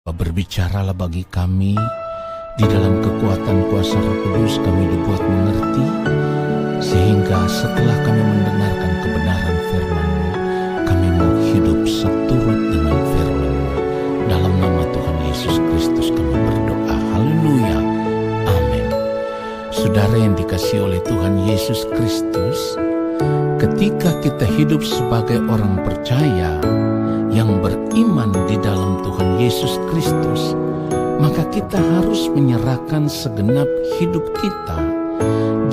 Berbicaralah bagi kami, di dalam kekuatan kuasa Roh Kudus kami dibuat mengerti, sehingga setelah kami mendengarkan kebenaran firman-Mu, kami mau hidup seturut dengan firman-Mu. Dalam nama Tuhan Yesus Kristus kami berdoa. Haleluya. Amin. Saudara yang dikasihi oleh Tuhan Yesus Kristus, ketika kita hidup sebagai orang percaya yang beriman di dalam Tuhan Yesus Kristus, maka kita harus menyerahkan segenap hidup kita,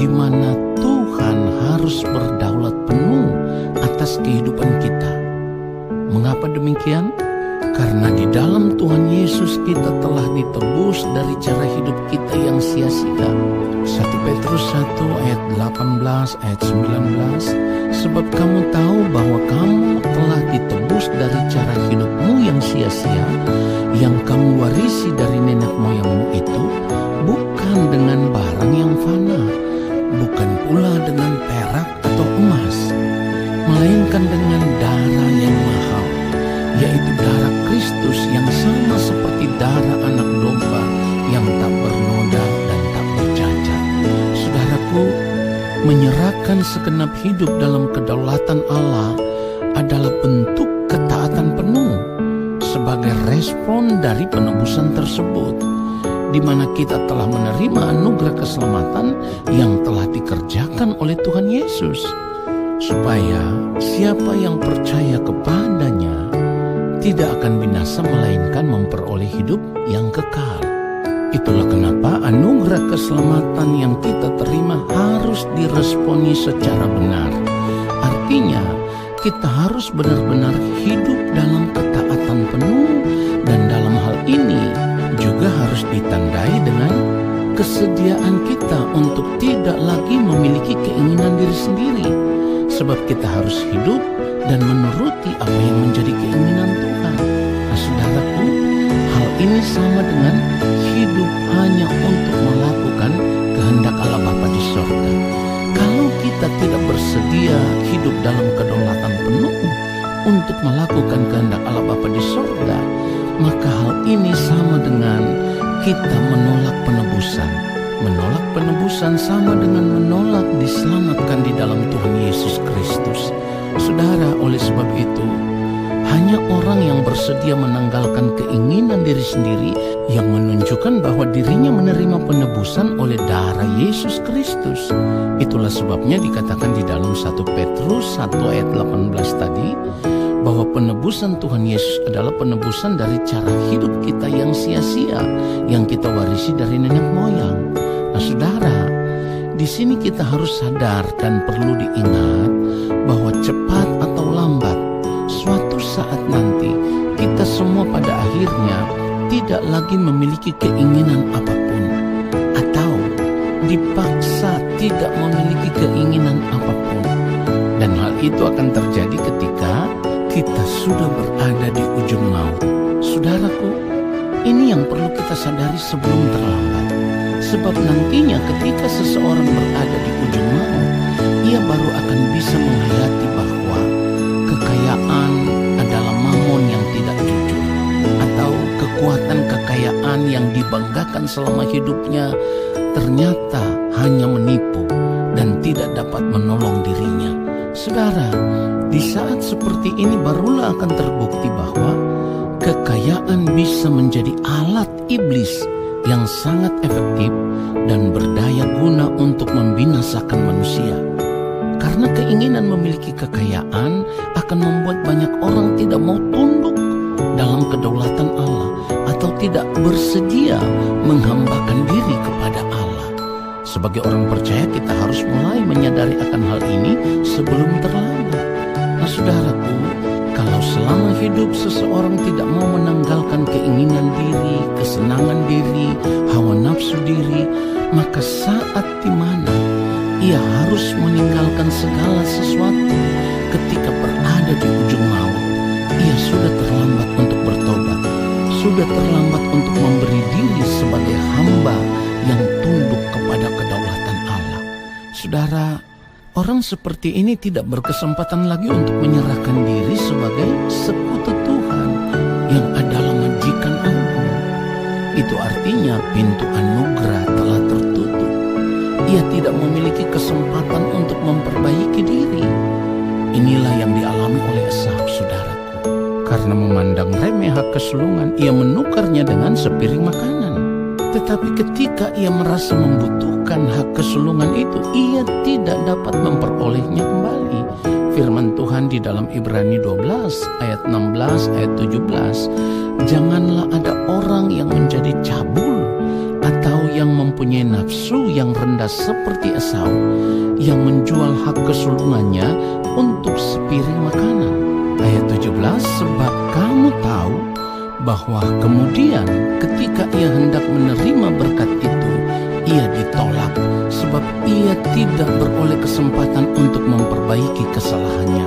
di mana Tuhan harus berdaulat penuh atas kehidupan kita. Mengapa demikian? Karena di dalam Tuhan Yesus kita telah ditebus dari cara hidup kita yang sia-sia. 1 Petrus 1 ayat 18 ayat 19, sebab kamu tahu bahwa kamu telah ditebus dari cara hidupmu yang sia-sia, yang kamu warisi dari nenek moyangmu itu, bukan dengan barang yang fana, bukan pula dengan perak atau emas, melainkan dengan darah yang mahal, yaitu darah Kristus yang sama seperti darah anak domba yang tak bernoda dan tak bercacat. Saudaraku, menyerahkan segenap hidup dalam kedaulatan Allah adalah bentuk ketaatan penuh sebagai respon dari penebusan tersebut, di mana kita telah menerima anugerah keselamatan yang telah dikerjakan oleh Tuhan Yesus, supaya siapa yang percaya kepadanya tidak akan binasa melainkan memperoleh hidup yang kekal. Itulah kenapa anugerah keselamatan yang kita terima harus diresponi secara benar. Artinya, kita harus benar-benar hidup dalam ketaatan penuh, dan dalam hal ini juga harus ditandai dengan kesediaan kita untuk tidak lagi memiliki keinginan diri sendiri, sebab kita harus hidup dan menuruti apa yang menjadi keinginan Tuhan. Nah, saudaraku, hal ini sama dengan hidup hanya untuk melakukan kehendak Allah Bapa di sorga. Kalau kita tidak bersedia hidup dalam kedaulatan penuh untuk melakukan kehendak Allah Bapa di sorga, maka hal ini sama dengan kita menolak penebusan. Menolak penebusan sama dengan menolak diselamatkan di dalam Tuhan Yesus Kristus. Saudara, oleh sebab itu, hanya orang yang bersedia menanggalkan keinginan diri sendiri yang menunjukkan bahwa dirinya menerima penebusan oleh darah Yesus Kristus. Itulah sebabnya dikatakan di dalam 1 Petrus 1 ayat 18 tadi, bahwa penebusan Tuhan Yesus adalah penebusan dari cara hidup kita yang sia-sia, yang kita warisi dari nenek moyang. Nah, saudara, di sini kita harus sadar dan perlu diingat bahwa cepat atau lambat, suatu saat nanti kita semua pada akhirnya tidak lagi memiliki keinginan apapun, atau dipaksa tidak memiliki keinginan apapun. Dan hal itu akan terjadi ketika kita sudah berada di ujung maut. Saudaraku, ini yang perlu kita sadari sebelum terlambat. Sebab nantinya ketika seseorang berada di ujung maut, ia baru akan bisa menghayati bahwa kekayaan adalah mamon yang tidak jujur, atau kekuatan kekayaan yang dibanggakan selama hidupnya ternyata hanya menipu dan tidak dapat menolong dirinya. Saudara, di saat seperti ini barulah akan terbukti bahwa kekayaan bisa menjadi alat iblis yang sangat efektif dan berdaya guna untuk membinasakan manusia. Karena keinginan memiliki kekayaan akan membuat banyak orang tidak mau tunduk dalam kedaulatan Allah, atau tidak bersedia menghambakan diri kepada Allah. Sebagai orang percaya, kita harus mulai menyadari akan hal ini sebelum terlambat. Nah, saudaraku, kalau selama hidup seseorang tidak mau menanggalkan keinginan diri, kesenangan diri, hawa nafsu diri, maka saat di mana ia harus meninggalkan segala sesuatu ketika berada di ujung maut, ia sudah terlambat untuk bertobat, sudah terlambat untuk memberi diri sebagai hamba yang tunduk kepada kedaulatan Allah. Saudara, orang seperti ini tidak berkesempatan lagi untuk menyerahkan diri sebagai sekutu Tuhan yang adalah majikan agung. baginya pintu anugerah telah tertutup. Ia tidak memiliki kesempatan untuk memperbaiki diri. Inilah yang dialami oleh Esau, saudaraku. Karena memandang remeh hak kesulungan, ia menukarnya dengan sepiring makanan. Tetapi ketika ia merasa membutuhkan hak kesulungan itu, ia tidak dapat memperolehnya kembali. Firman Tuhan di dalam Ibrani 12 ayat 16 ayat 17, janganlah ada orang yang menjadi cabul atau yang mempunyai nafsu yang rendah seperti Esau, yang menjual hak kesulungannya untuk sepiring makanan. Ayat 17, sebab kamu tahu bahwa kemudian ketika ia hendak menerima berkat itu, ia ditolak, sebab ia tidak beroleh kesempatan untuk memperbaiki kesalahannya,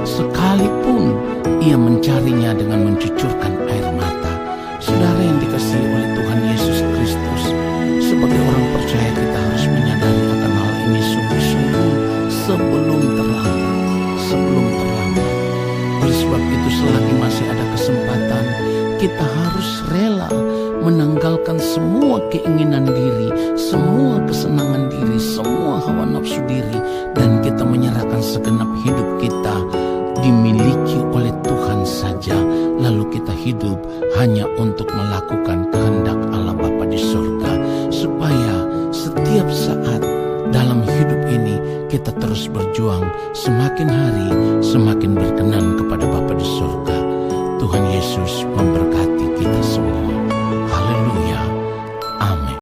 sekalipun ia mencarinya dengan mencucurkan air mata. Saudara yang dikasihi oleh Tuhan Yesus Kristus, sebagai orang percaya kita harus menyadari akan hal ini sungguh-sungguh sebelum terlambat. Oleh sebab itu, selagi masih ada kesempatan, kita harus rela menanggalkan semua keinginan diri, semua kesenangan diri, semua hawa nafsu diri, dan kita menyerahkan segenap hidup kita dimiliki oleh Tuhan saja. Lalu kita hidup hanya untuk melakukan kehendak Allah Bapa di surga, supaya setiap saat dalam hidup ini kita terus berjuang, semakin hari semakin berkenan kepada Bapa di surga. Tuhan Yesus memberkati kita semua.